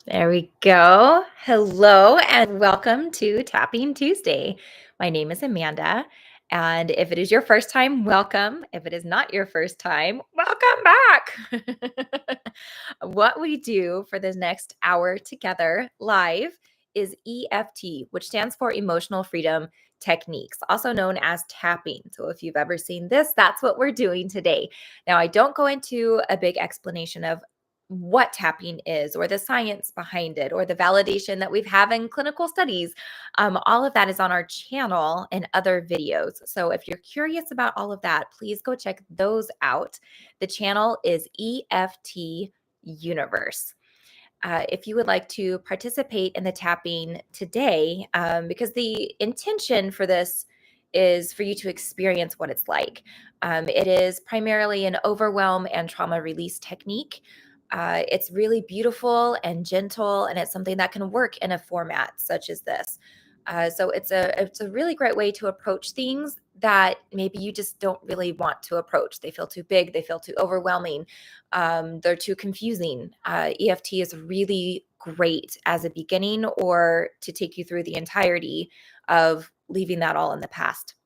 There we go. Hello and welcome to Tapping Tuesday. My name is Amanda. And if it is your first time, welcome. If it is not your first time, welcome back. What we do for this next hour together live is EFT, which stands for Emotional Freedom Techniques, also known as tapping. So if you've ever seen this, that's what we're doing today. Now, I don't go into a big explanation of what tapping is or the science behind it or the validation that we've had in clinical studies. All of that is on our channel and other videos. So if you're curious about all of that, please go check those out. The channel is EFT Universe. If you would like to participate in the tapping today, because the intention for this is for you to experience what it's like. It is primarily an overwhelm and trauma release technique. It's really beautiful and gentle, and it's something that can work in a format such as this. So it's a really great way to approach things that maybe you just don't really want to approach. They feel too big, they feel too overwhelming, they're too confusing. EFT is really great as a beginning or to take you through the entirety of leaving that all in the past.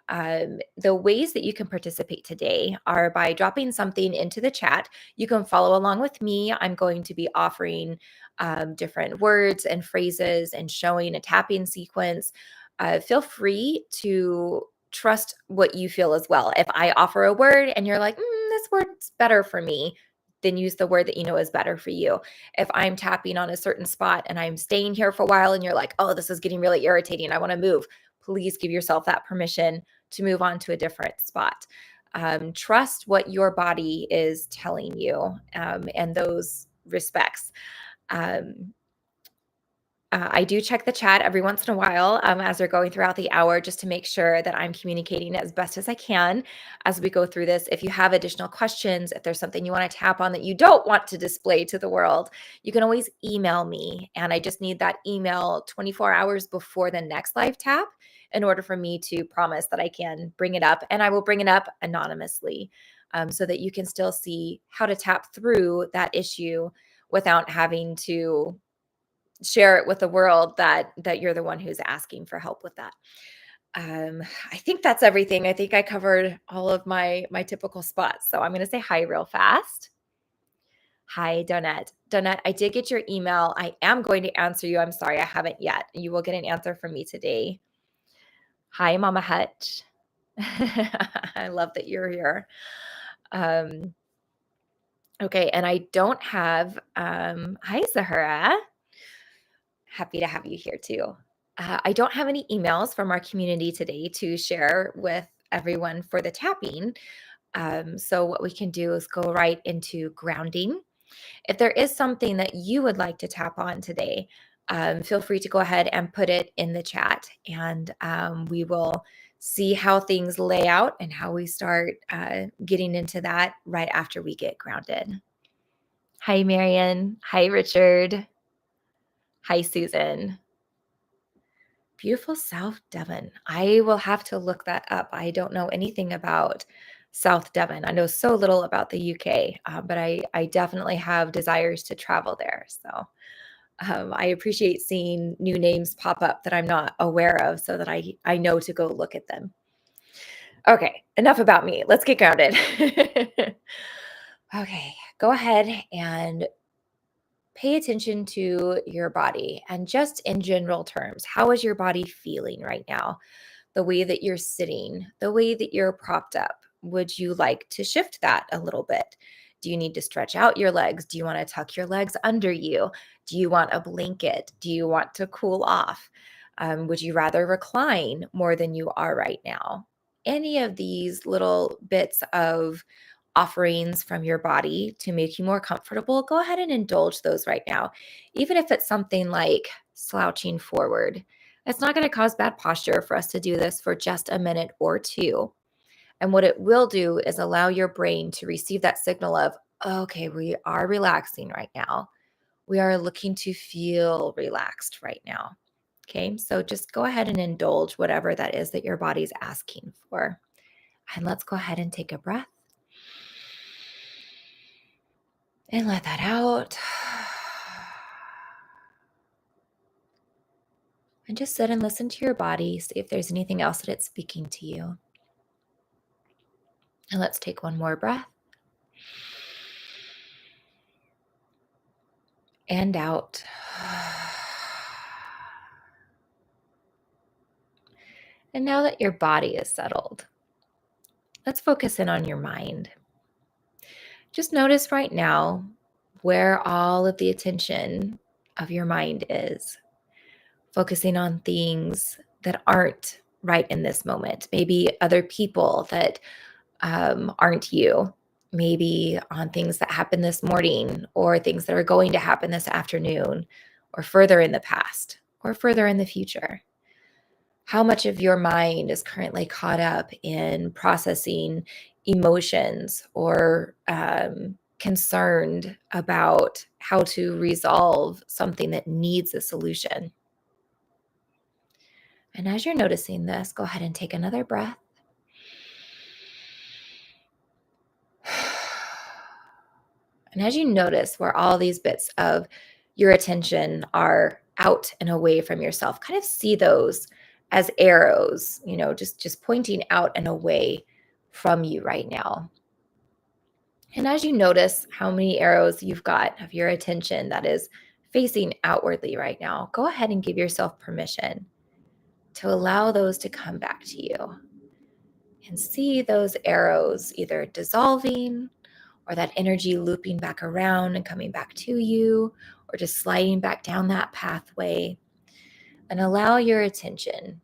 The ways that you can participate today are by dropping something into the chat. You can follow along with me. I'm going to be offering different words and phrases and showing a tapping sequence. Feel free to trust what you feel as well. If I offer a word and you're like, this word's better for me, then use the word that you know is better for you. If I'm tapping on a certain spot and I'm staying here for a while and you're like, oh, this is getting really irritating, I want to move, please give yourself that permission to move on to a different spot. Trust what your body is telling you and those respects. Um, I do check the chat every once in a while as they're going throughout the hour just to make sure that I'm communicating as best as I can as we go through this. If you have additional questions, if there's something you want to tap on that you don't want to display to the world, you can always email me. And I just need that email 24 hours before the next live tap in order for me to promise that I can bring it up. And I will bring it up anonymously so that you can still see how to tap through that issue without having to share it with the world that you're the one who's asking for help with that. I think that's everything. I think I covered all of my typical spots. So I'm going to say hi real fast. Hi, Donette. Donette, I did get your email. I am going to answer you. I'm sorry, I haven't yet. You will get an answer from me today. Hi, Mama Hutch. I love that you're here. Okay, and I don't have, hi, Zahara. Happy to have you here too. I don't have any emails from our community today to share with everyone for the tapping. So, what we can do is go right into grounding. If there is something that you would like to tap on today, feel free to go ahead and put it in the chat, and we will see how things lay out and how we start getting into that right after we get grounded. Hi, Marion. Hi, Richard. Hi, Susan. Beautiful South Devon. I will have to look that up. I don't know anything about South Devon. I know so little about the UK, but I definitely have desires to travel there. So I appreciate seeing new names pop up that I'm not aware of so that I know to go look at them. Okay, enough about me. Let's get grounded. Okay, go ahead and pay attention to your body and just in general terms, how is your body feeling right now? The way that you're sitting, the way that you're propped up. Would you like to shift that a little bit? Do you need to stretch out your legs? Do you want to tuck your legs under you? Do you want a blanket? Do you want to cool off? Would you rather recline more than you are right now? Any of these little bits of offerings from your body to make you more comfortable, go ahead and indulge those right now. Even if it's something like slouching forward, it's not going to cause bad posture for us to do this for just a minute or two. And what it will do is allow your brain to receive that signal of, okay, we are relaxing right now. We are looking to feel relaxed right now. Okay, so just go ahead and indulge whatever that is that your body's asking for. And let's go ahead and take a breath. And let that out. And just sit and listen to your body, see if there's anything else that it's speaking to you. And let's take one more breath. And out. And now that your body is settled, let's focus in on your mind. Just notice right now where all of the attention of your mind is, focusing on things that aren't right in this moment. Maybe other people that aren't you. Maybe on things that happened this morning or things that are going to happen this afternoon or further in the past or further in the future. How much of your mind is currently caught up in processing emotions or concerned about how to resolve something that needs a solution? And as you're noticing this, go ahead and take another breath. And as you notice where all these bits of your attention are out and away from yourself, kind of see those as arrows, just pointing out and away from you right now. And as you notice how many arrows you've got of your attention that is facing outwardly right now, go ahead and give yourself permission to allow those to come back to you and see those arrows either dissolving or that energy looping back around and coming back to you, or just sliding back down that pathway. And allow your attention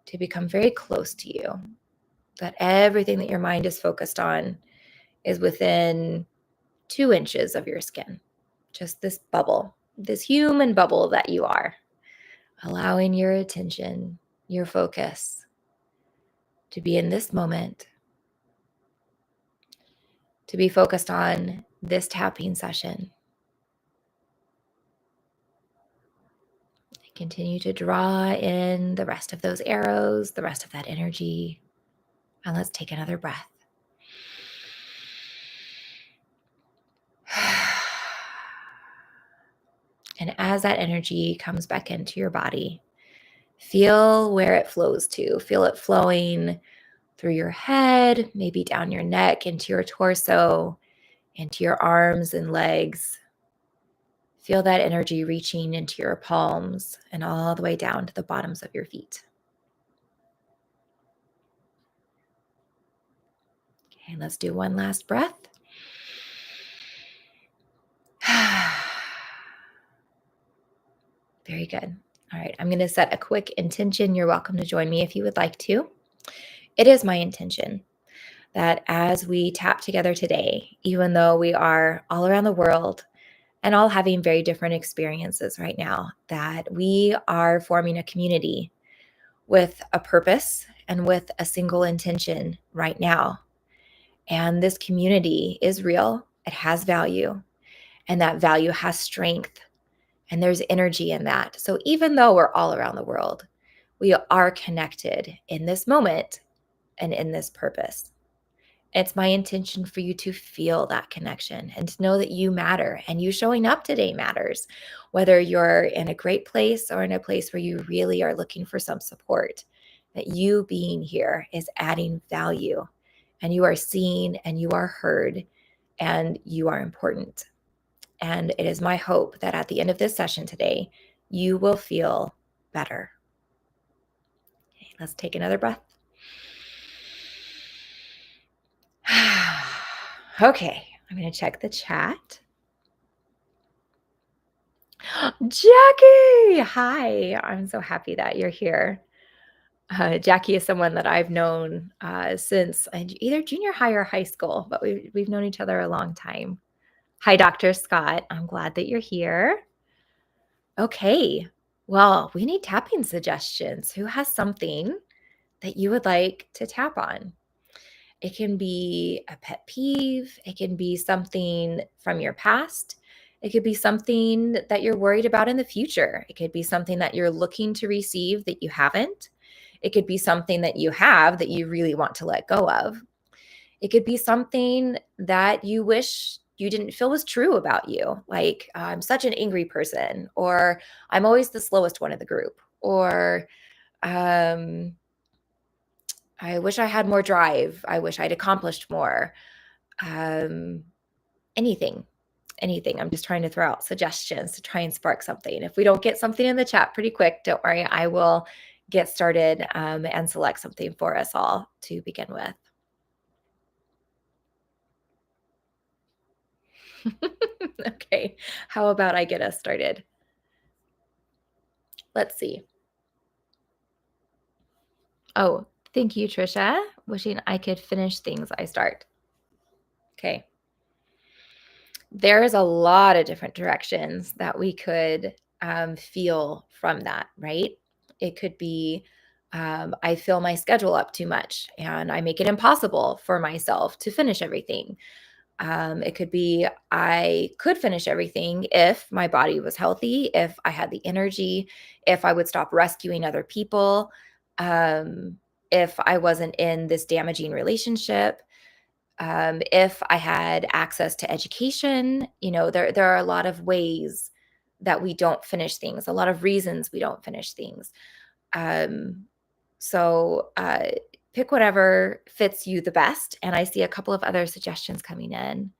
to become very close to you, that everything that your mind is focused on is within 2 inches of your skin. Just this bubble, this human bubble that you are, allowing your attention, your focus to be in this moment, to be focused on this tapping session. Continue to draw in the rest of those arrows, the rest of that energy. And let's take another breath. And as that energy comes back into your body, feel where it flows to. Feel it flowing through your head, maybe down your neck, into your torso, into your arms and legs. Feel that energy reaching into your palms and all the way down to the bottoms of your feet. Okay, let's do one last breath. Very good. All right, I'm going to set a quick intention. You're welcome to join me if you would like to. It is my intention that as we tap together today, even though we are all around the world and all having very different experiences right now, that we are forming a community with a purpose and with a single intention right now. And this community is real, it has value, and that value has strength, and there's energy in that. So even though we're all around the world, we are connected in this moment and in this purpose. It's my intention for you to feel that connection and to know that you matter and you showing up today matters, whether you're in a great place or in a place where you really are looking for some support, that you being here is adding value and you are seen and you are heard and you are important. And it is my hope that at the end of this session today, you will feel better. Okay, let's take another breath. Okay, I'm going to check the chat. Jackie, hi. I'm so happy that you're here. Jackie is someone that I've known since either junior high or high school, but we've known each other a long time. Hi, Dr. Scott. I'm glad that you're here. Okay, well, we need tapping suggestions. Who has something that you would like to tap on? It can be a pet peeve. It can be something from your past. It could be something that you're worried about in the future. It could be something that you're looking to receive that you haven't. It could be something that you have that you really want to let go of. It could be something that you wish you didn't feel was true about you, like I'm such an angry person, or I'm always the slowest one in the group, or um, I wish I had more drive. I wish I'd accomplished more. Um, anything, anything. I'm just trying to throw out suggestions to try and spark something. If we don't get something in the chat pretty quick, don't worry. I will get started and select something for us all to begin with. Okay, how about I get us started? Let's see. Oh, thank you, Trisha. Wishing I could finish things I start. Okay. There's a lot of different directions that we could feel from that, right? It could be I fill my schedule up too much and I make it impossible for myself to finish everything. It could be I could finish everything if my body was healthy, if I had the energy, if I would stop rescuing other people, um, if I wasn't in this damaging relationship, if I had access to education. There are a lot of ways that we don't finish things, a lot of reasons we don't finish things. Um, so pick whatever fits you the best. And I see a couple of other suggestions coming in.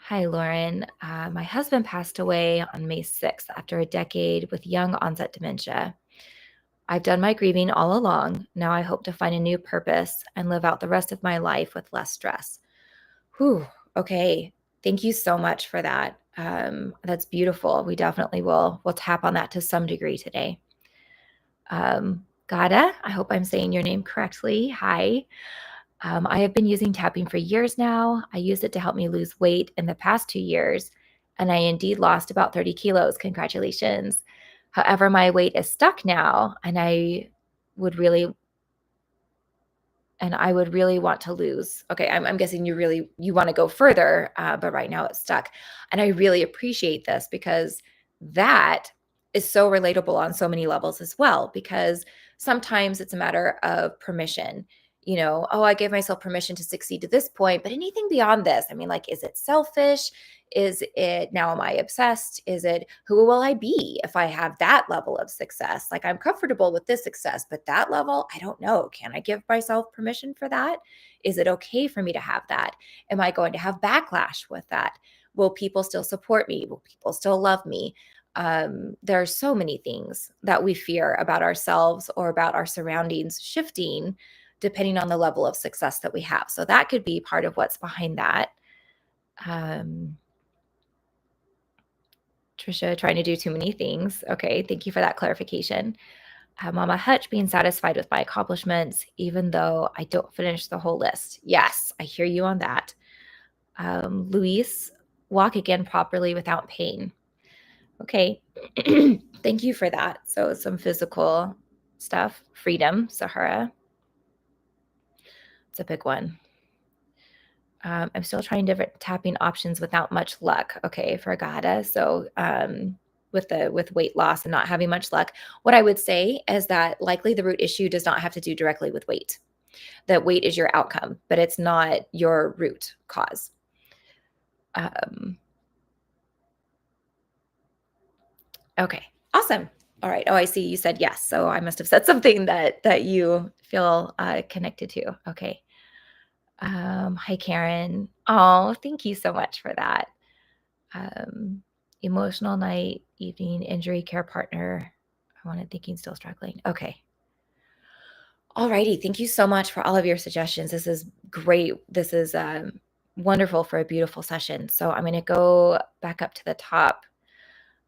Hi, Lauren. My husband passed away on May 6th after a decade with young onset dementia. I've done my grieving all along. Now I hope to find a new purpose and live out the rest of my life with less stress. Whew. Okay. Thank you so much for that. That's beautiful. We definitely will tap on that to some degree today. Gada, I hope I'm saying your name correctly. Hi. I have been using tapping for years now. I used it to help me lose weight in the past 2 years, and I indeed lost about 30 kilos. Congratulations. However, my weight is stuck now, and would really I would really want to lose. Okay, I'm guessing you want to go further, but right now it's stuck. And I really appreciate this because that is so relatable on so many levels as well. Because sometimes it's a matter of permission. Oh, I gave myself permission to succeed to this point, but anything beyond this, I mean, like, is it selfish? Is it now am I obsessed? Is it who will I be if I have that level of success? Like, I'm comfortable with this success, but that level, I don't know. Can I give myself permission for that? Is it okay for me to have that? Am I going to have backlash with that? Will people still support me? Will people still love me? There are so many things that we fear about ourselves or about our surroundings shifting depending on the level of success that we have. So that could be part of what's behind that. Um, Trisha, trying to do too many things. Okay, thank you for that clarification. Mama Hutch, being satisfied with my accomplishments, even though I don't finish the whole list. Yes, I hear you on that. Luis, walk again properly without pain. Okay, thank you for that. So some physical stuff. Freedom, Sahara. It's a big one. I'm still trying different tapping options without much luck. Okay, for Agata. So with weight loss and not having much luck, what I would say is that likely the root issue does not have to do directly with weight. That weight is your outcome, but it's not your root cause. Okay, awesome. All right. Oh, I see. You said yes, so I must have said something that you feel connected to. Okay. Hi, Karen. Oh, thank you so much for that. Emotional night, evening, injury care partner. I wanted thinking, still struggling. Okay. All righty. Thank you so much for all of your suggestions. This is great. This is wonderful for a beautiful session. So I'm going to go back up to the top.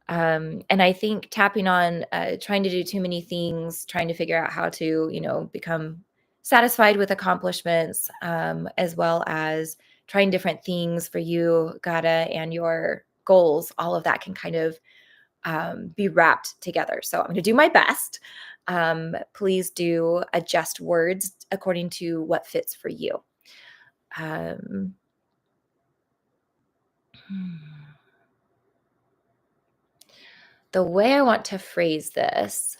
And I think tapping on trying to do too many things, trying to figure out how to, become satisfied with accomplishments, as well as trying different things for you, Gata, and your goals, all of that can kind of be wrapped together. So I'm going to do my best. Please do adjust words according to what fits for you. Um, the way I want to phrase this,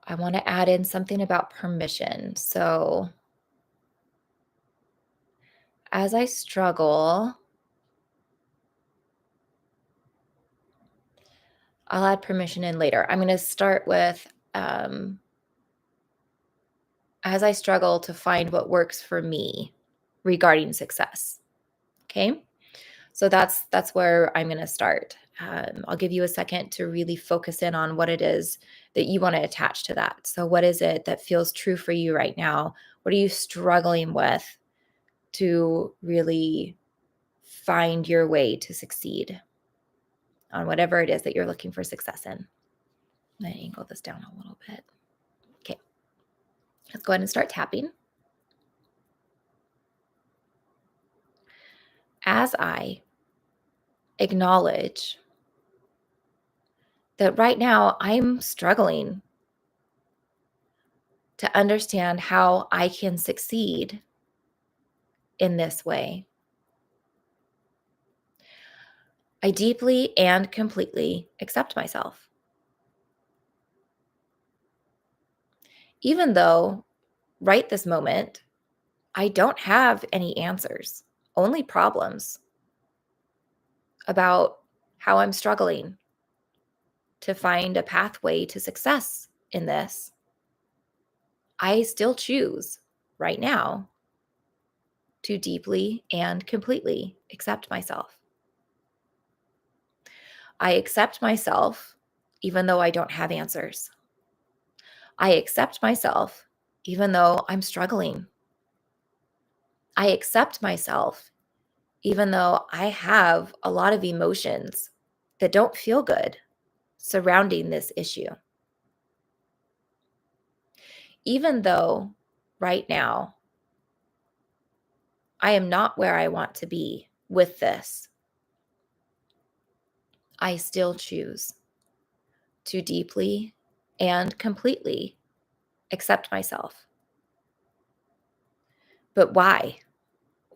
I want to add in something about permission. So as I struggle I'll add permission in later. I'm going to start with as I struggle to find what works for me regarding success. Okay. So that's where I'm going to start. I'll give you a second to really focus in on what it is that you want to attach to that. So, what is it that feels true for you right now? What are you struggling with to really find your way to succeed on whatever it is that you're looking for success in? I'm going to angle this down a little bit. Okay, let's go ahead and start tapping. As I acknowledge that right now I'm struggling to understand how I can succeed in this way, I deeply and completely accept myself. Even though right this moment, I don't have any answers, only problems about how I'm struggling to find a pathway to success in this. I still choose right now to deeply and completely accept myself. I accept myself even though I don't have answers. I accept myself even though I'm struggling. I accept myself even though I have a lot of emotions that don't feel good surrounding this issue. Even though right now I am not where I want to be with this, I still choose to deeply and completely accept myself. But why?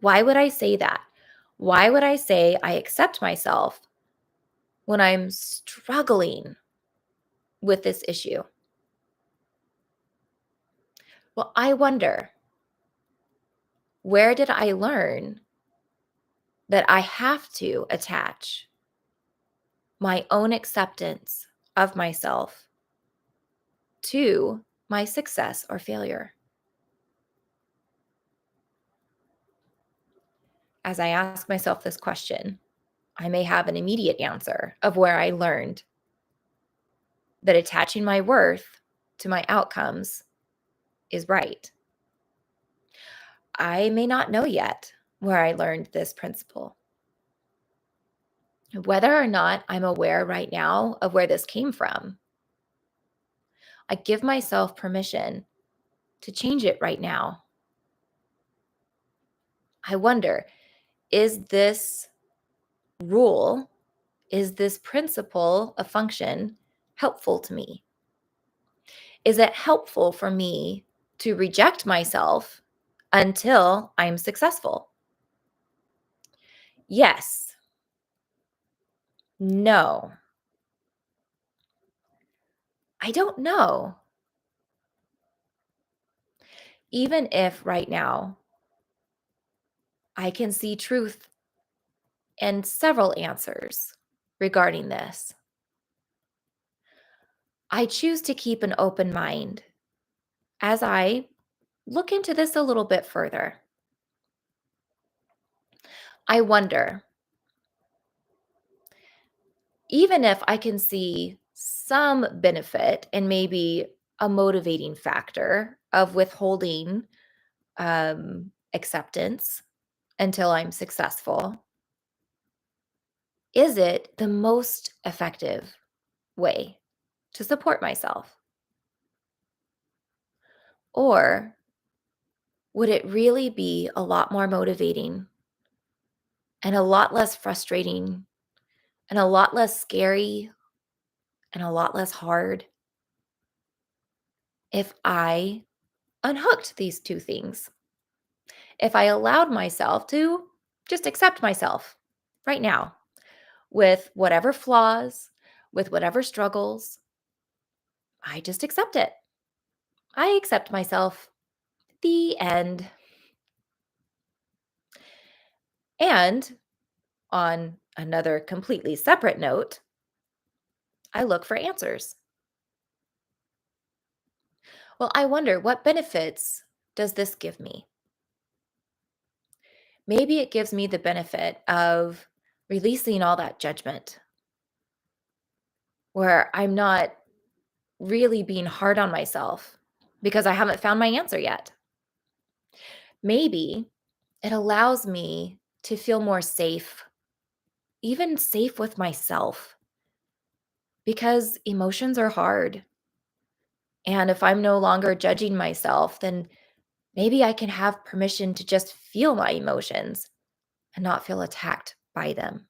Why would I say that? Why would I say I accept myself when I'm struggling with this issue? Well, I wonder, where did I learn that I have to attach my own acceptance of myself to my success or failure? As I ask myself this question, I may have an immediate answer of where I learned that attaching my worth to my outcomes is right. I may not know yet where I learned this principle. Whether or not I'm aware right now of where this came from, I give myself permission to change it right now. I wonder, is this rule, is this principle of function helpful to me? Is it helpful for me to reject myself until I'm successful? Yes. No. I don't know. Even if right now I can see truth and several answers regarding this, I choose to keep an open mind as I look into this a little bit further. I wonder, even if I can see some benefit and maybe a motivating factor of withholding acceptance until I'm successful, is it the most effective way to support myself? Or would it really be a lot more motivating and a lot less frustrating and a lot less scary and a lot less hard if I unhooked these two things? If I allowed myself to just accept myself right now with whatever flaws, with whatever struggles, I just accept it. I accept myself. The end. And on another completely separate note, I look for answers. Well, I wonder, what benefits does this give me? Maybe it gives me the benefit of releasing all that judgment where I'm not really being hard on myself because I haven't found my answer yet. Maybe it allows me to feel more safe, even safe with myself, because emotions are hard. And if I'm no longer judging myself, then maybe I can have permission to just feel my emotions and not feel attacked by them.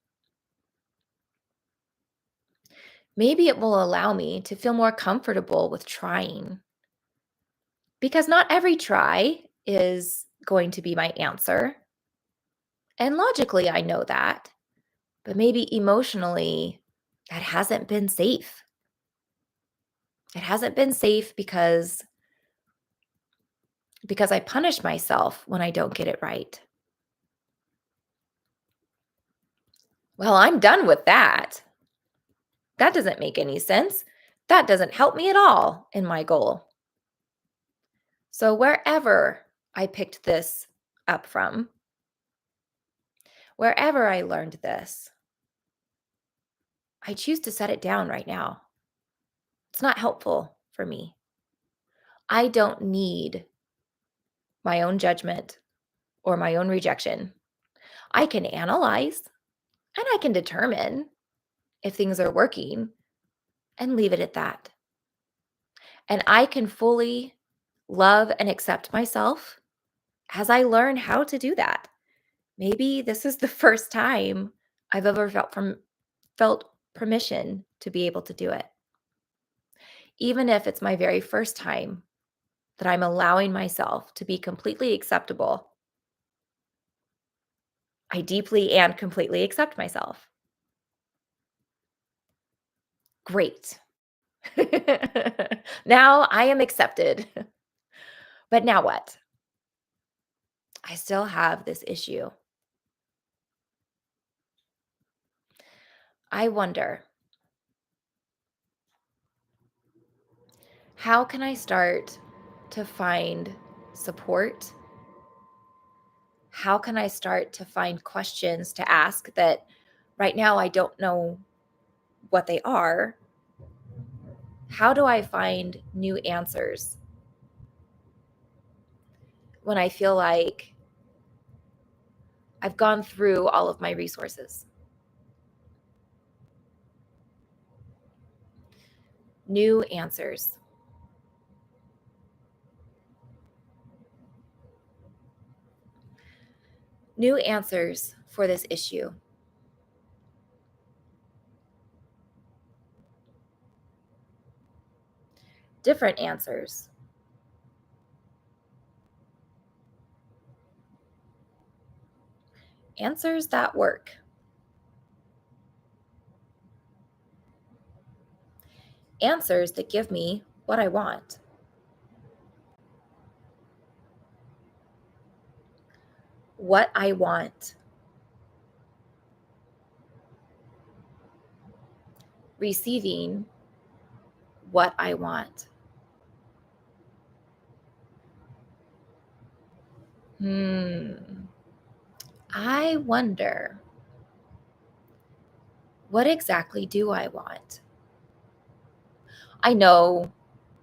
Maybe it will allow me to feel more comfortable with trying, because not every try is going to be my answer. And logically, I know that, but maybe emotionally, that hasn't been safe. It hasn't been safe because I punish myself when I don't get it right. Well, I'm done with that. That doesn't make any sense. That doesn't help me at all in my goal. So, wherever I picked this up from, wherever I learned this, I choose to set it down right now. It's not helpful for me. I don't need my own judgment or my own rejection. I can analyze and I can determine if things are working and leave it at that. And I can fully love and accept myself as I learn how to do that. Maybe this is the first time I've ever felt permission to be able to do it. Even if it's my very first time that I'm allowing myself to be completely acceptable, I deeply and completely accept myself. Great. Now I am accepted. But now what? I still have this issue. I wonder, how can I start to find support? How can I start to find questions to ask that right now I don't know what they are? How do I find new answers when I feel like I've gone through all of my resources? New answers. New answers for this issue. Different answers. Answers that work. Answers that give me what I want. What I want. Receiving what I want. I wonder, what exactly do I want? I know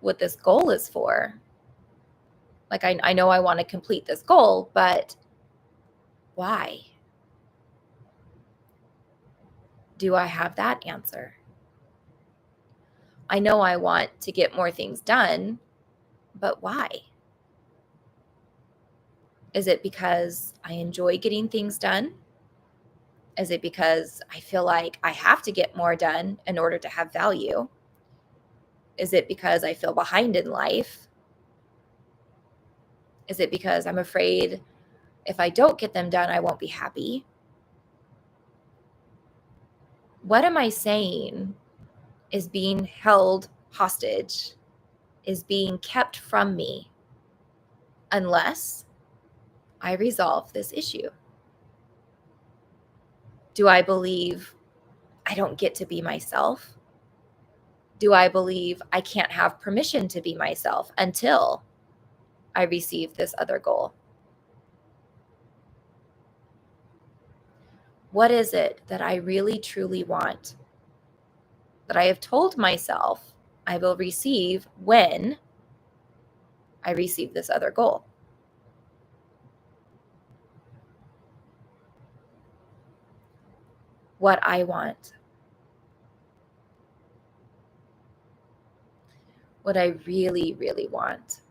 what this goal is for. Like, I know I want to complete this goal, but why? Do I have that answer? I know I want to get more things done, but why? Is it because I enjoy getting things done? Is it because I feel like I have to get more done in order to have value? Is it because I feel behind in life? Is it because I'm afraid if I don't get them done, I won't be happy? What am I saying is being held hostage, is being kept from me unless I resolve this issue? Do I believe I don't get to be myself? Do I believe I can't have permission to be myself until I receive this other goal? What is it that I really truly want that I have told myself I will receive when I receive this other goal? What I want, what I really, really want.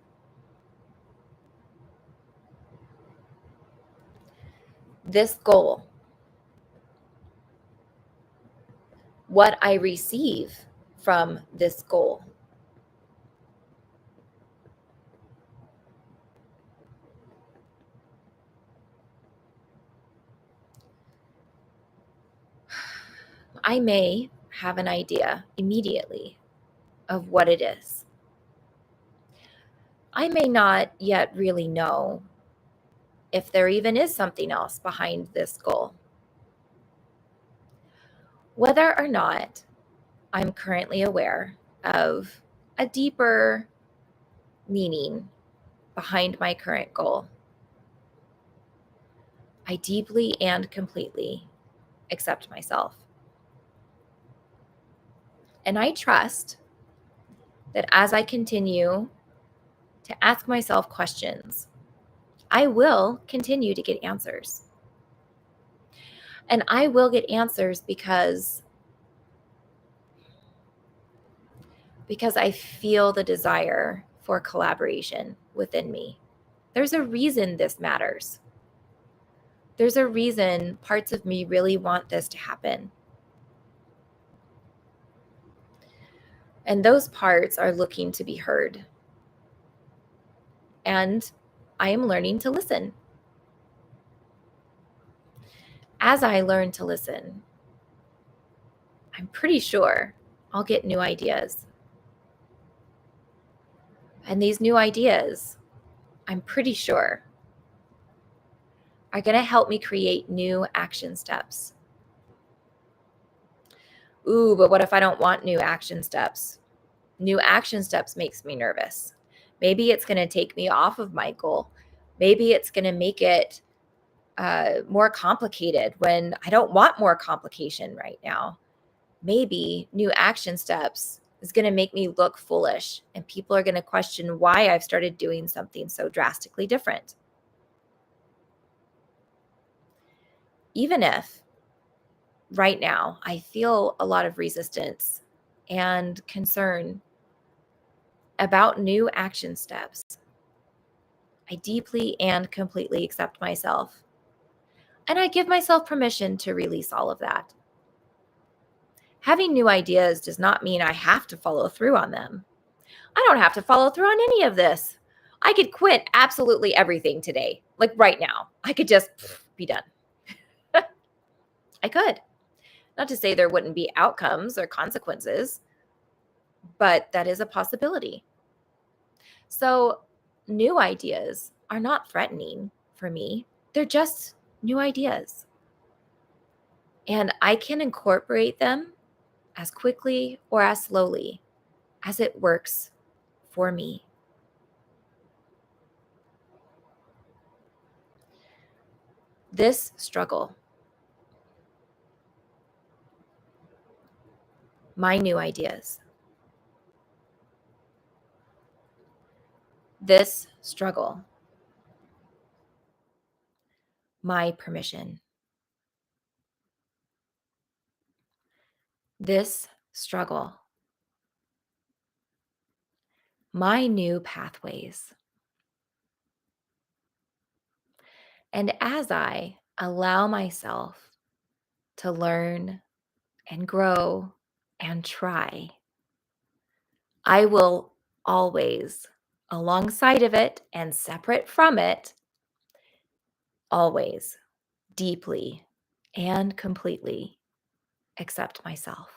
This goal, what I receive from this goal. I may have an idea immediately of what it is. I may not yet really know if there even is something else behind this goal. Whether or not I'm currently aware of a deeper meaning behind my current goal, I deeply and completely accept myself. And I trust that as I continue to ask myself questions, I will continue to get answers. And I will get answers because I feel the desire for collaboration within me. There's a reason this matters. There's a reason parts of me really want this to happen. And those parts are looking to be heard. And I am learning to listen. As I learn to listen, I'm pretty sure I'll get new ideas. And these new ideas, I'm pretty sure, are going to help me create new action steps. Ooh, but what if I don't want new action steps? New action steps makes me nervous. Maybe it's going to take me off of my goal. Maybe it's going to make it more complicated when I don't want more complication right now. Maybe new action steps is going to make me look foolish and people are going to question why I've started doing something so drastically different. Even if right now I feel a lot of resistance and concern about new action steps, I deeply and completely accept myself. And I give myself permission to release all of that. Having new ideas does not mean I have to follow through on them. I don't have to follow through on any of this. I could quit absolutely everything today, like right now. I could just be done. I could. Not to say there wouldn't be outcomes or consequences, but that is a possibility. So, new ideas are not threatening for me. They're just new ideas. And I can incorporate them as quickly or as slowly as it works for me. This struggle, my new ideas, this struggle, my permission, this struggle, my new pathways. And as I allow myself to learn and grow and try, I will always, alongside of it and separate from it, always deeply and completely accept myself.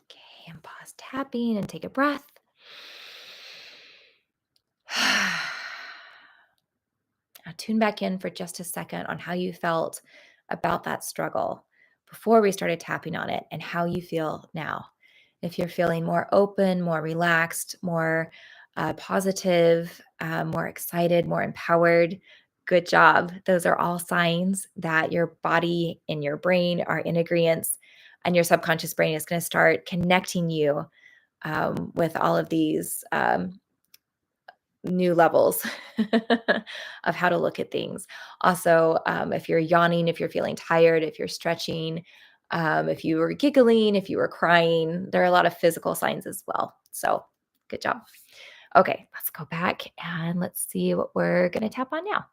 Okay, and pause tapping and take a breath. Now tune back in for just a second on how you felt about that struggle. before we started tapping on it and how you feel now. If you're feeling more open, more relaxed, more positive, more excited, more empowered, good job. Those are all signs that your body and your brain are in agreement, and your subconscious brain is going to start connecting you with all of these new levels of how to look at things. Also, if you're yawning, if you're feeling tired, if you're stretching, if you were giggling, if you were crying, there are a lot of physical signs as well. So, good job. Okay, let's go back and let's see what we're going to tap on now.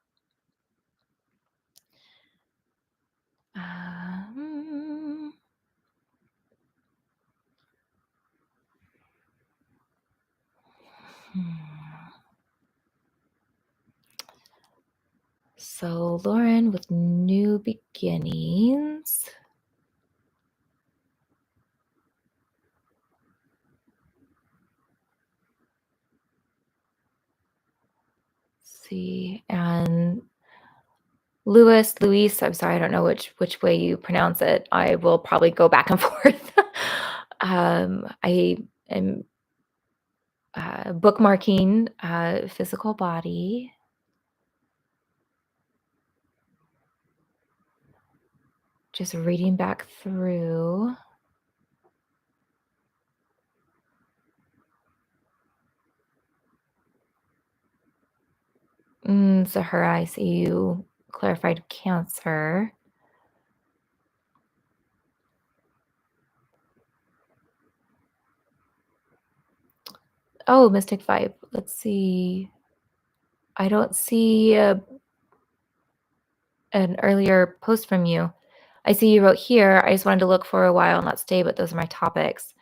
Um, hmm. So, Lauren with new beginnings. See, and Luis, I'm sorry, I don't know which way you pronounce it. I will probably go back and forth. I am bookmarking physical body. Just reading back through. Zahara, I see you clarified cancer. Oh, Mystic Vibe. Let's see. I don't see an earlier post from you. I see you wrote here. I just wanted to look for a while and not stay, but those are my topics.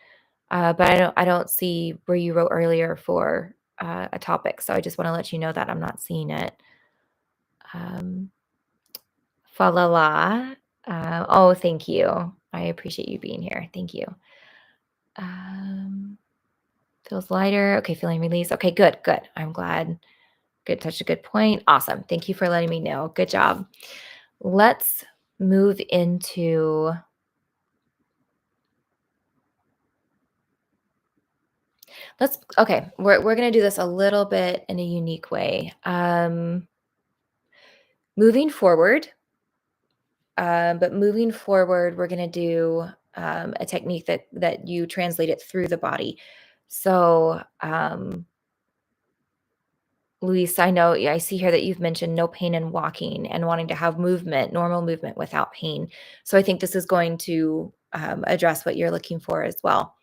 But I don't see where you wrote earlier for a topic. So I just want to let you know that I'm not seeing it. Falala. Oh, thank you. I appreciate you being here. Thank you. Feels lighter. Okay, feeling release. Okay, good, good. I'm glad. Good, touched a good point. Awesome. Thank you for letting me know. Good job. Let's move into we're gonna do this a little bit in a unique way. Moving forward, we're gonna do a technique that you translate it through the body. So, Luis, I know, yeah, I see here that you've mentioned no pain in walking and wanting to have movement, normal movement without pain. So I think this is going to address what you're looking for as well.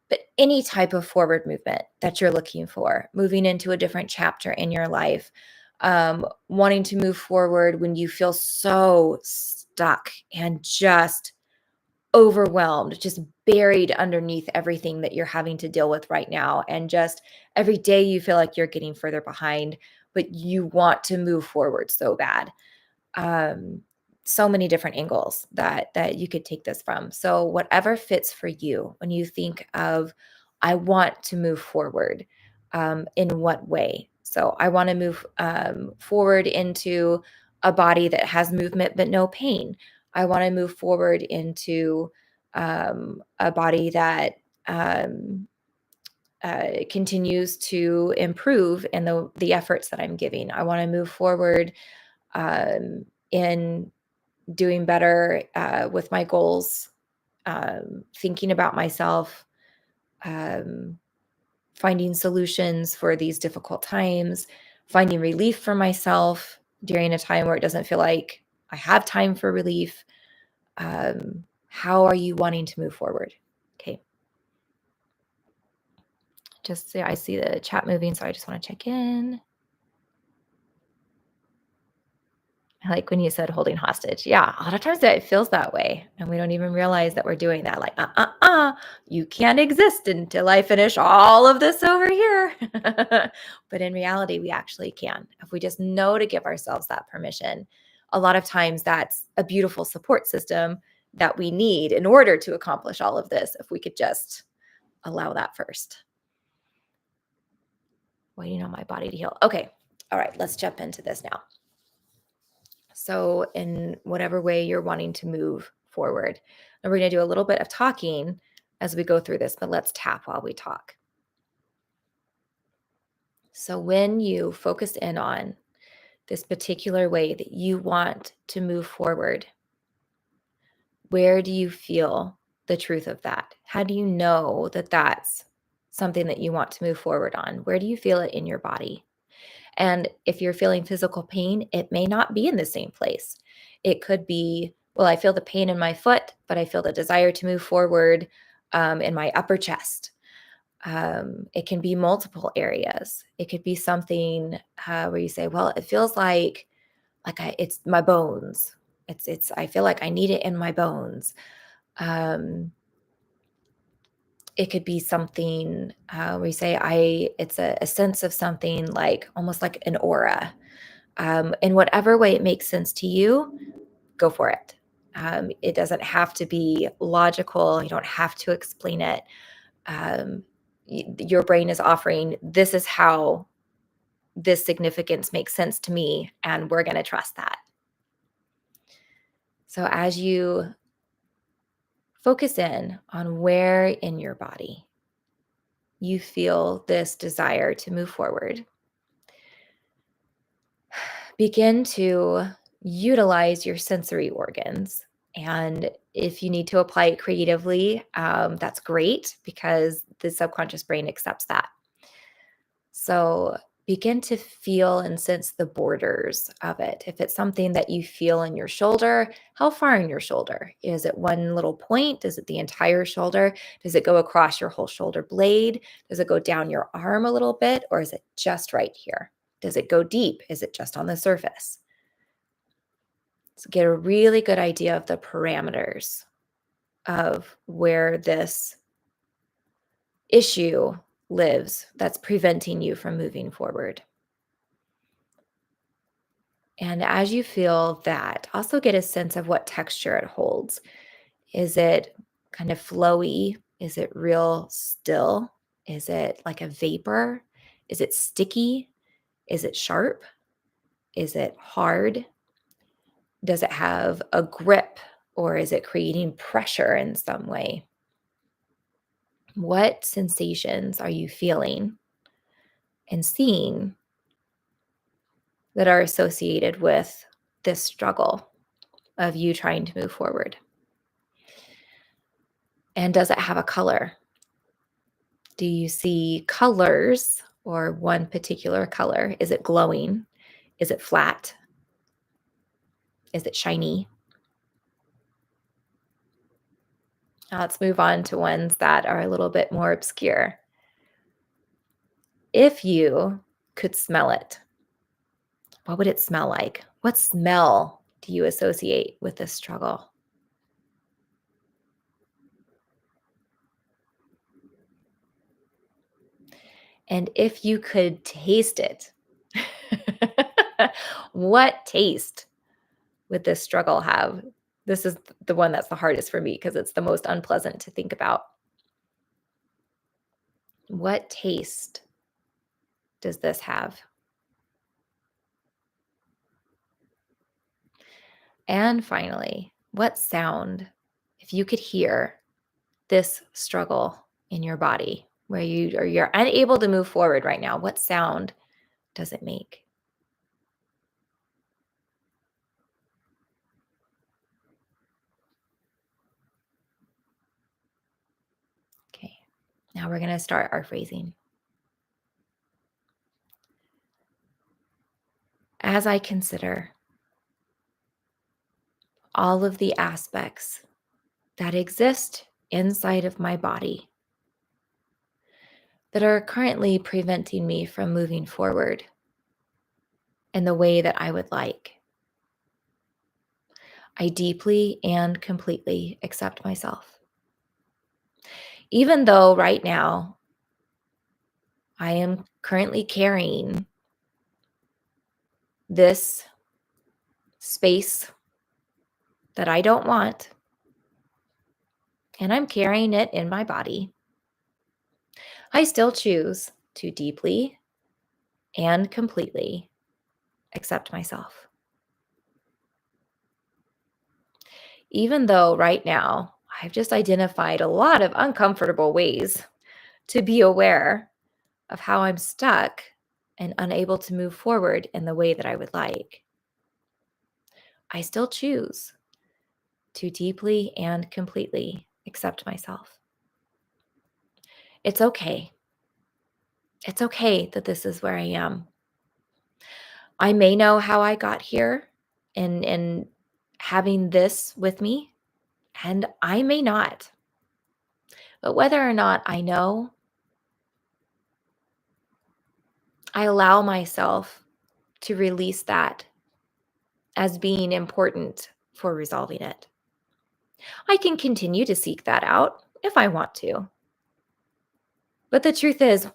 But any type of forward movement that you're looking for, moving into a different chapter in your life, wanting to move forward when you feel so stuck and just overwhelmed, just buried underneath everything that you're having to deal with right now. And just every day you feel like you're getting further behind, but you want to move forward so bad. Um, so many different angles that you could take this from. So whatever fits for you when you think of, I want to move forward, in what way? So I want to move forward into a body that has movement but no pain. I want to move forward into a body that um, continues to improve in the efforts that I'm giving. I want to move forward in doing better with my goals, thinking about myself, um, finding solutions for these difficult times, finding relief for myself during a time where it doesn't feel like I have time for relief. How are you wanting to move forward? Okay. Just I see the chat moving, so I just want to check in. Like when you said holding hostage. Yeah, a lot of times it feels that way, and we don't even realize that we're doing that. Like, you can't exist until I finish all of this over here. But in reality, we actually can. If we just know to give ourselves that permission, a lot of times that's a beautiful support system that we need in order to accomplish all of this. If we could just allow that first. Waiting on my body to heal. Okay. All right, let's jump into this now. So in whatever way you're wanting to move forward. And we're going to do a little bit of talking as we go through this, but let's tap while we talk. So when you focus in on this particular way that you want to move forward, where do you feel the truth of that? How do you know that that's something that you want to move forward on? Where do you feel it in your body? And if you're feeling physical pain, it may not be in the same place. It could be, well, I feel the pain in my foot, but I feel the desire to move forward in my upper chest. It can be multiple areas. It could be something where you say, well, it feels it's my bones. I feel like I need it in my bones. It could be something where you say, it's a sense of something like almost like an aura. In whatever way it makes sense to you, go for it. It doesn't have to be logical. You don't have to explain it. Your brain is offering, this is how this significance makes sense to me, and we're going to trust that. So as you focus in on where in your body you feel this desire to move forward, begin to utilize your sensory organs. And if you need to apply it creatively, that's great because the subconscious brain accepts that. So begin to feel and sense the borders of it. If it's something that you feel in your shoulder, how far in your shoulder? Is it one little point? Is it the entire shoulder? Does it go across your whole shoulder blade? Does it go down your arm a little bit? Or is it just right here? Does it go deep? Is it just on the surface? So get a really good idea of the parameters of where this issue lives that's preventing you from moving forward. And as you feel that, also get a sense of what texture it holds. Is it kind of flowy? Is it real still? Is it like a vapor? Is it sticky? Is it sharp? Is it hard? Does it have a grip, or is it creating pressure in some way? What sensations are you feeling and seeing that are associated with this struggle of you trying to move forward? And does it have a color? Do you see colors or one particular color? Is it glowing? Is it flat? Is it shiny? Now let's move on to ones that are a little bit more obscure. If you could smell it, what would it smell like? What smell do you associate with this struggle? And if you could taste it, what taste would this struggle have? This is the one that's the hardest for me because it's the most unpleasant to think about. What taste does this have? And finally, what sound, if you could hear this struggle in your body where you're unable to move forward right now, what sound does it make? Okay. Now we're going to start our phrasing. As I consider all of the aspects that exist inside of my body that are currently preventing me from moving forward in the way that I would like, I deeply and completely accept myself. Even though right now I am currently carrying this space that I don't want, and I'm carrying it in my body, I still choose to deeply and completely accept myself. Even though right now I've just identified a lot of uncomfortable ways to be aware of how I'm stuck and unable to move forward in the way that I would like, I still choose to deeply and completely accept myself. It's okay. It's okay that this is where I am. I may know how I got here and having this with me, and I may not. But whether or not I know, I allow myself to release that as being important for resolving it. I can continue to seek that out if I want to. But the truth is,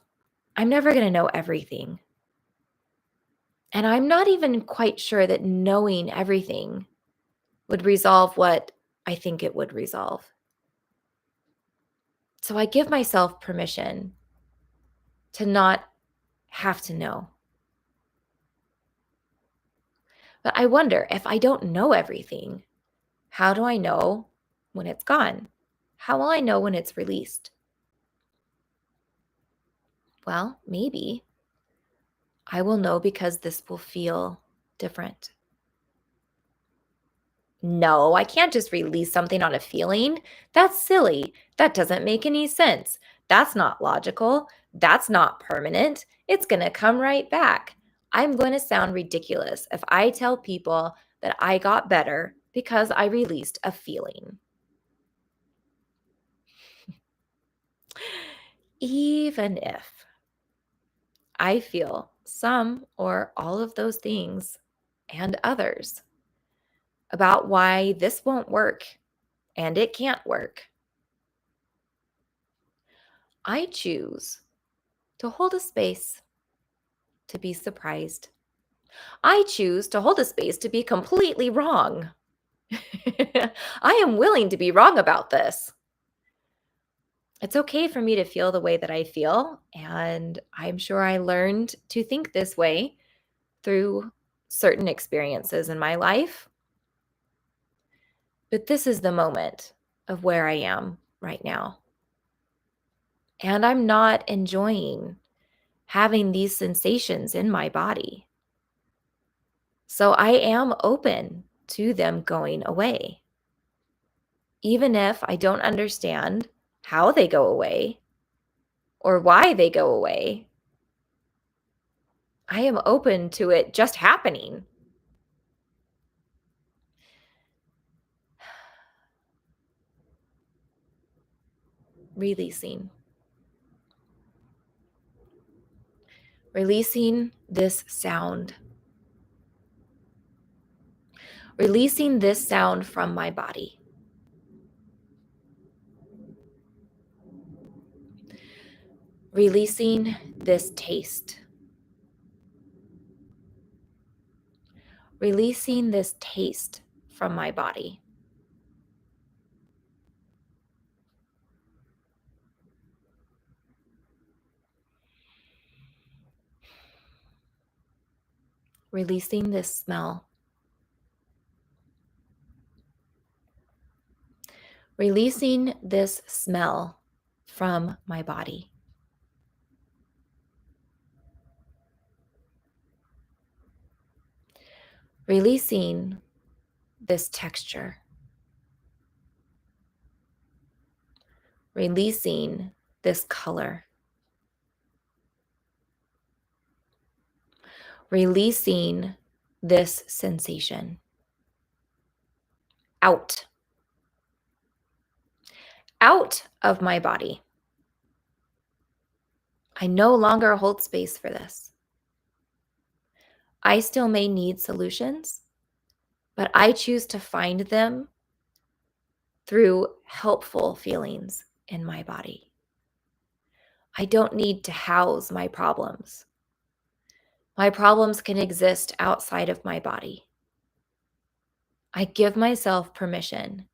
I'm never going to know everything. And I'm not even quite sure that knowing everything would resolve what I think it would resolve. So I give myself permission to not have to know. But I wonder, if I don't know everything, how do I know when it's gone? How will I know when it's released? Well, maybe I will know because this will feel different. No, I can't just release something on a feeling. That's silly. That doesn't make any sense. That's not logical. That's not permanent. It's going to come right back. I'm going to sound ridiculous if I tell people that I got better because I released a feeling. Even if I feel some or all of those things and others about why this won't work and it can't work, I choose to hold a space to be surprised. I choose to hold a space to be completely wrong. I am willing to be wrong about this. It's okay for me to feel the way that I feel, and I'm sure I learned to think this way through certain experiences in my life. But this is the moment of where I am right now. And I'm not enjoying having these sensations in my body. So I am open to them going away. Even if I don't understand how they go away or why they go away, I am open to it just happening. Releasing. Releasing this sound. Releasing this sound from my body. Releasing this taste. Releasing this taste from my body. Releasing this smell. Releasing this smell from my body. Releasing this texture. Releasing this color. Releasing this sensation. Out. Out of my body. I no longer hold space for this. I still may need solutions, but I choose to find them through helpful feelings in my body. I don't need to house my problems. My problems can exist outside of my body. I give myself permission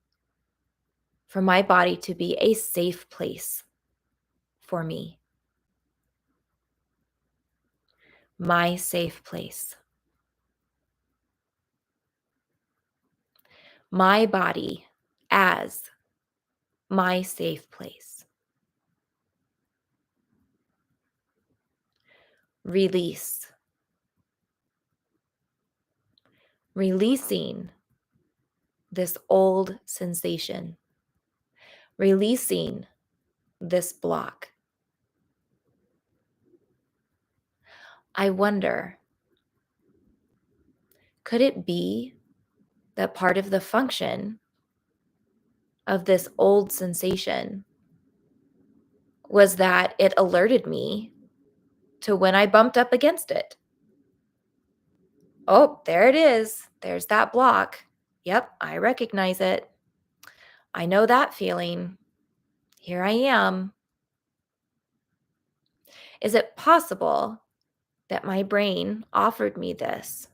for my body to be a safe place for me. My safe place. My body as my safe place. Release. Releasing this old sensation. Releasing this block. I wonder, could it be that part of the function of this old sensation was that it alerted me to when I bumped up against it? Oh, there it is. There's that block. Yep, I recognize it. I know that feeling. Here I am. Is it possible that my brain offered me this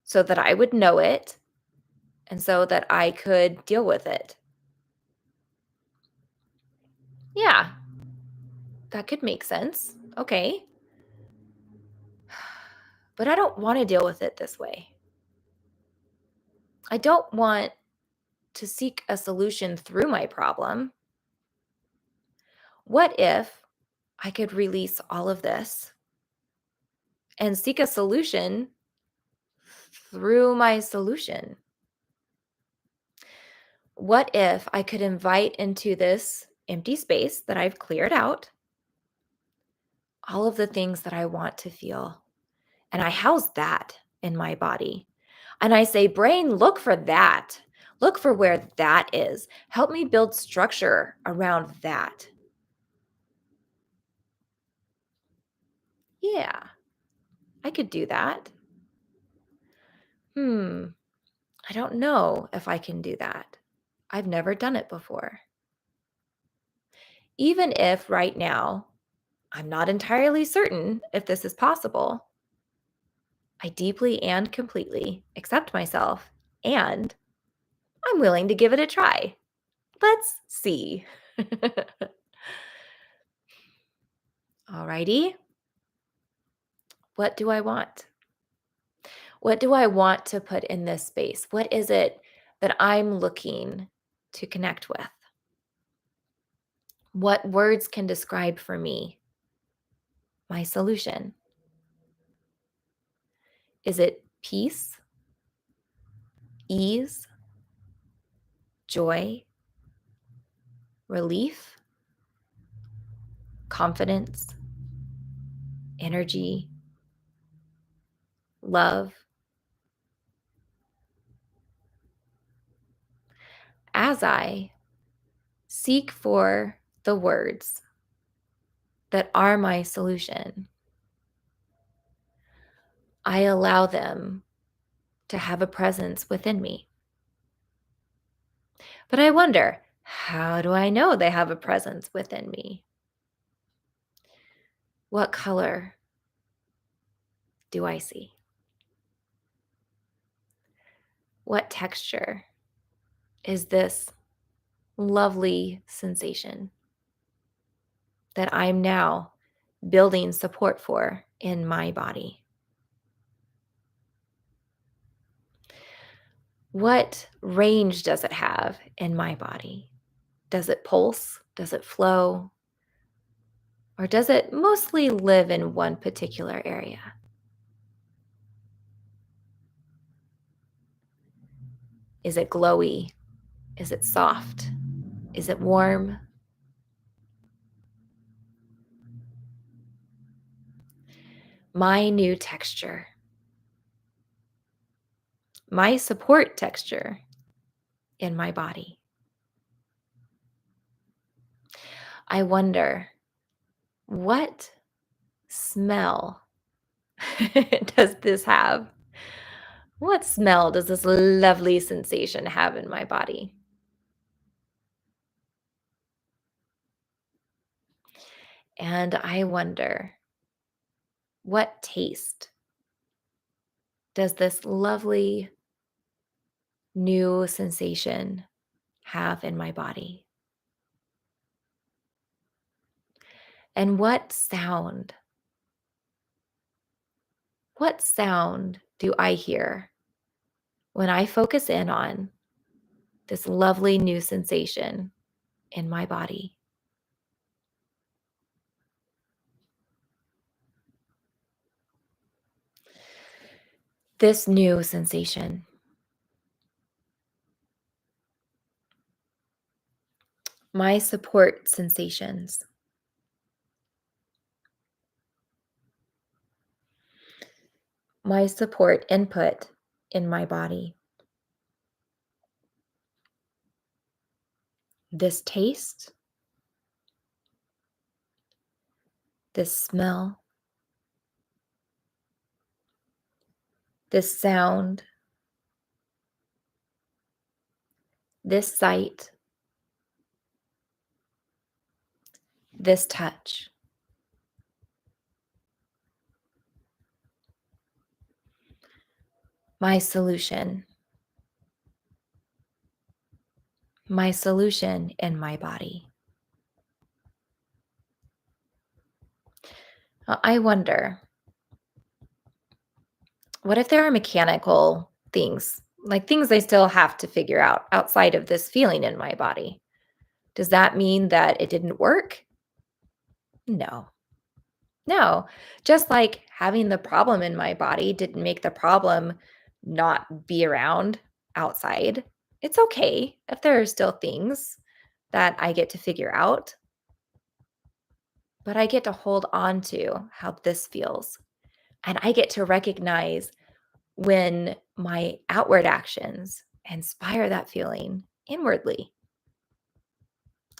so that I would know it and so that I could deal with it? Yeah, that could make sense. Okay. But I don't want to deal with it this way. I don't want to seek a solution through my problem. What if I could release all of this and seek a solution through my solution? What if I could invite into this empty space that I've cleared out all of the things that I want to feel? And I house that in my body. And I say, brain, look for that. Look for where that is. Help me build structure around that. Yeah, I could do that. I don't know if I can do that. I've never done it before. Even if right now I'm not entirely certain if this is possible, I deeply and completely accept myself and I'm willing to give it a try. Let's see. Alrighty. What do I want? What do I want to put in this space? What is it that I'm looking to connect with? What words can describe for me my solution? Is it peace, ease, joy, relief, confidence, energy, love? As I seek for the words that are my solution, I allow them to have a presence within me. But I wonder, how do I know they have a presence within me? What color do I see? What texture is this lovely sensation that I'm now building support for in my body? What range does it have in my body? Does it pulse? Does it flow? Or does it mostly live in one particular area? Is it glowy? Is it soft? Is it warm? My new texture, my support texture in my body. I wonder, what smell does this have? What smell does this lovely sensation have in my body? And I wonder, what taste does this lovely new sensation have in my body? And what sound do I hear when I focus in on this lovely new sensation in my body. This new sensation, my support sensations, my support input in my body, this taste, this smell, this sound, this sight, this touch. My solution, my solution in my body. I wonder, what if there are mechanical things, like things I still have to figure out outside of this feeling in my body? Does that mean that it didn't work? No. No. Just like having the problem in my body didn't make the problem not be around outside. It's okay if there are still things that I get to figure out, but I get to hold on to how this feels. And I get to recognize when my outward actions inspire that feeling inwardly.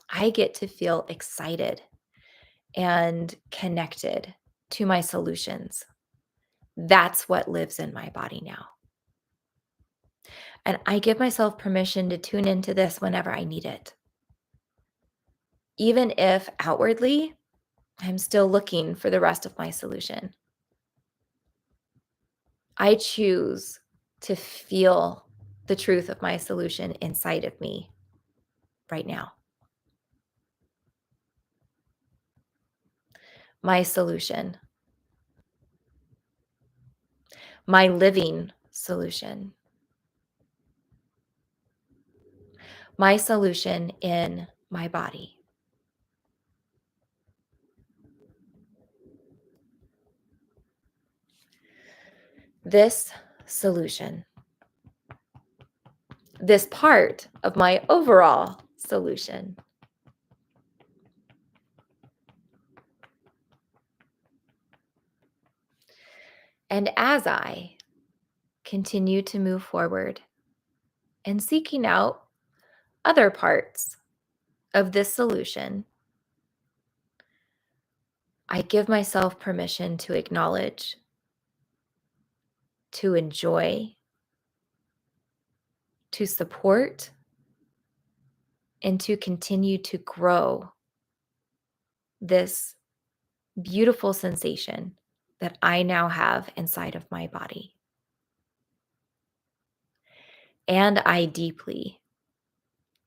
I get to feel excited and connected to my solutions. That's what lives in my body now. And I give myself permission to tune into this whenever I need it. Even if outwardly, I'm still looking for the rest of my solution. I choose to feel the truth of my solution inside of me right now. My solution, my living solution, my solution in my body. This solution, this part of my overall solution. And as I continue to move forward and seeking out other parts of this solution, I give myself permission to acknowledge, to enjoy, to support, and to continue to grow this beautiful sensation that I now have inside of my body. And I deeply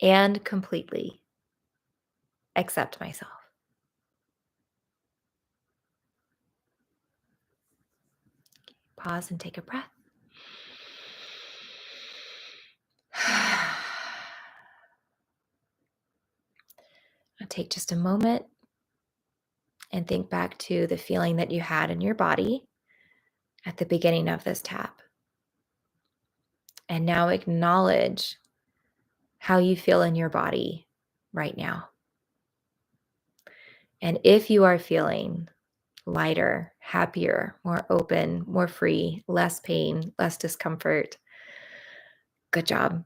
and completely accept myself. Pause and take a breath. Now take just a moment and think back to the feeling that you had in your body at the beginning of this tap. And now acknowledge how you feel in your body right now. And if you are feeling lighter, happier, more open, more free, less pain, less discomfort, good job.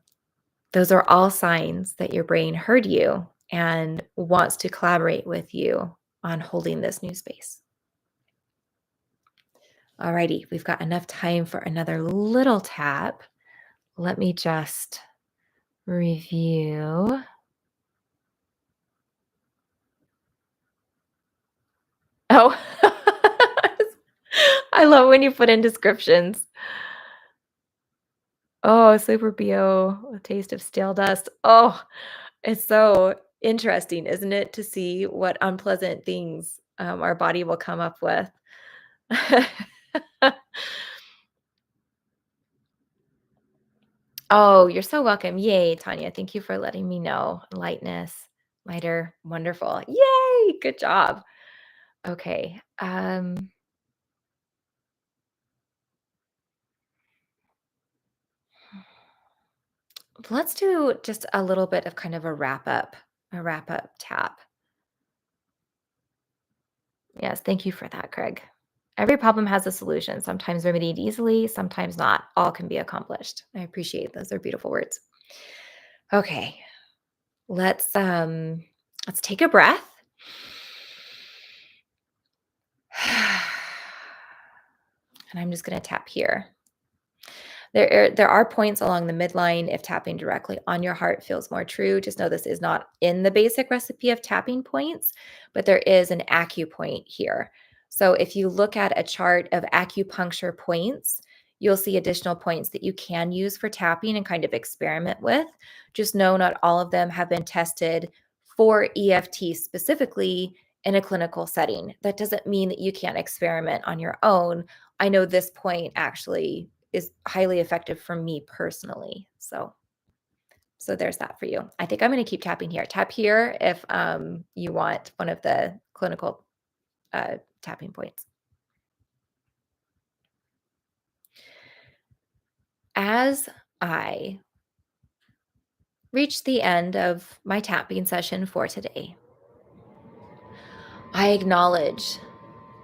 Those are all signs that your brain heard you and wants to collaborate with you on holding this new space. Alrighty, we've got enough time for another little tap. Let me just review. Oh, I love when you put in descriptions. Oh, super BO, a taste of stale dust. Oh, it's so interesting, isn't it, to see what unpleasant things our body will come up with. Oh, you're so welcome. Yay, Tanya. Thank you for letting me know. Lightness, lighter, wonderful. Yay, good job. Okay. Let's do just a little bit of kind of a wrap up tap. Yes, thank you for that, Craig. Every problem has a solution. Sometimes remedied easily, sometimes not. All can be accomplished. I appreciate those. They're beautiful words. Okay. Let's take a breath. And I'm just going to tap here. There are points along the midline if tapping directly on your heart feels more true. Just know this is not in the basic recipe of tapping points, but there is an acupoint here. So if you look at a chart of acupuncture points, you'll see additional points that you can use for tapping and kind of experiment with. Just know not all of them have been tested for EFT specifically in a clinical setting. That doesn't mean that you can't experiment on your own. I know this point actually is highly effective for me personally. So there's that for you. I think I'm going to keep tapping here. Tap here if you want one of the clinical tapping points. As I reach the end of my tapping session for today, I acknowledge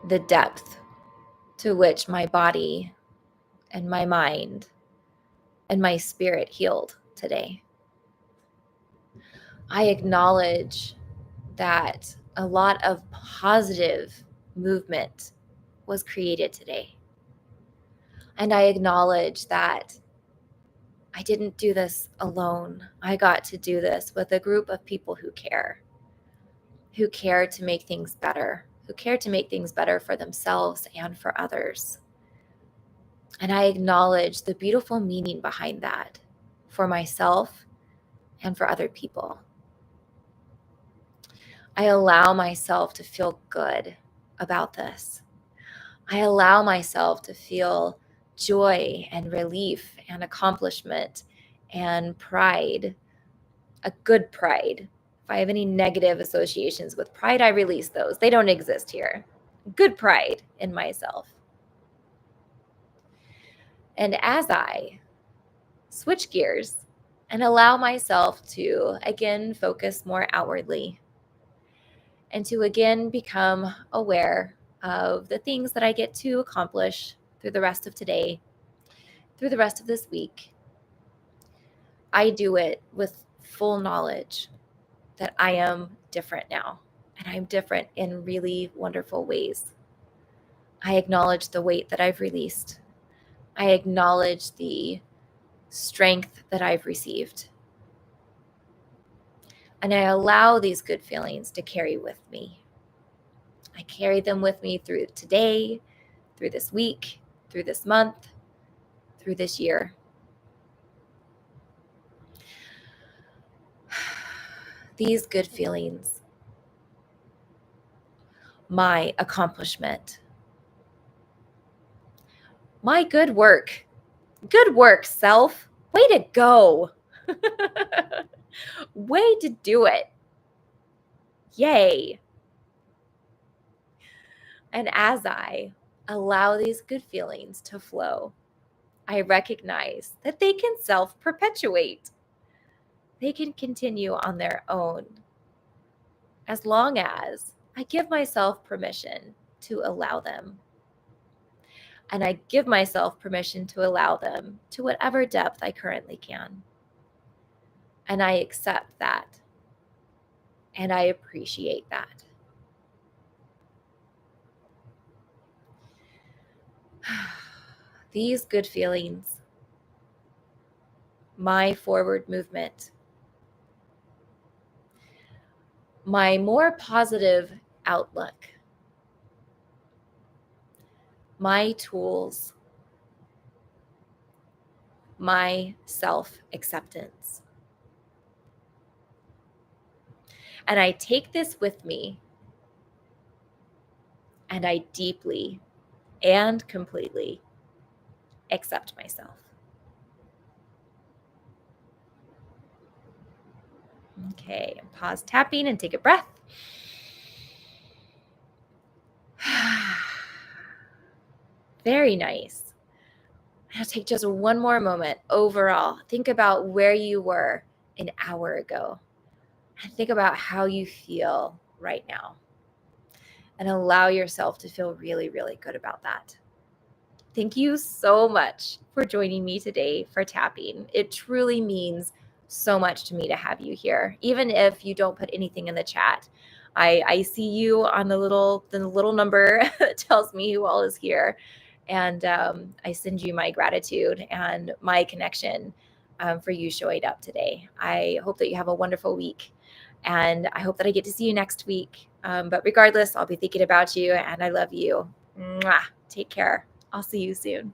the depth to which my body and my mind and my spirit healed today. I acknowledge that a lot of positive movement was created today. And I acknowledge that I didn't do this alone. I got to do this with a group of people who care to make things better, who care to make things better for themselves and for others. And I acknowledge the beautiful meaning behind that for myself and for other people. I allow myself to feel good about this. I allow myself to feel joy and relief and accomplishment and pride, a good pride. If I have any negative associations with pride, I release those. They don't exist here. Good pride in myself. And as I switch gears and allow myself to again focus more outwardly and to again become aware of the things that I get to accomplish through the rest of today, through the rest of this week, I do it with full knowledge that I am different now, and I'm different in really wonderful ways. I acknowledge the weight that I've released. I acknowledge the strength that I've received. And I allow these good feelings to carry with me. I carry them with me through today, through this week, through this month, through this year. These good feelings, my accomplishment, my good work. Good work, self. Way to go. Way to do it. Yay. And as I allow these good feelings to flow, I recognize that they can self perpetuate. They can continue on their own as long as I give myself permission to allow them. And I give myself permission to allow them to whatever depth I currently can. And I accept that. And I appreciate that. These good feelings, my forward movement, my more positive outlook, my tools, my self-acceptance. And I take this with me and I deeply and completely accept myself. Okay, pause tapping and take a breath. Very nice. Now take just one more moment overall. Think about where you were an hour ago and think about how you feel right now. And allow yourself to feel really, really good about that. Thank you so much for joining me today for tapping. It truly means so much to me to have you here, even if you don't put anything in the chat. I see you on the little number that tells me who all is here, and I send you my gratitude and my connection for you showing up today. I hope that you have a wonderful week, and I hope that I get to see you next week. But regardless, I'll be thinking about you, and I love you. Mwah. Take care. I'll see you soon.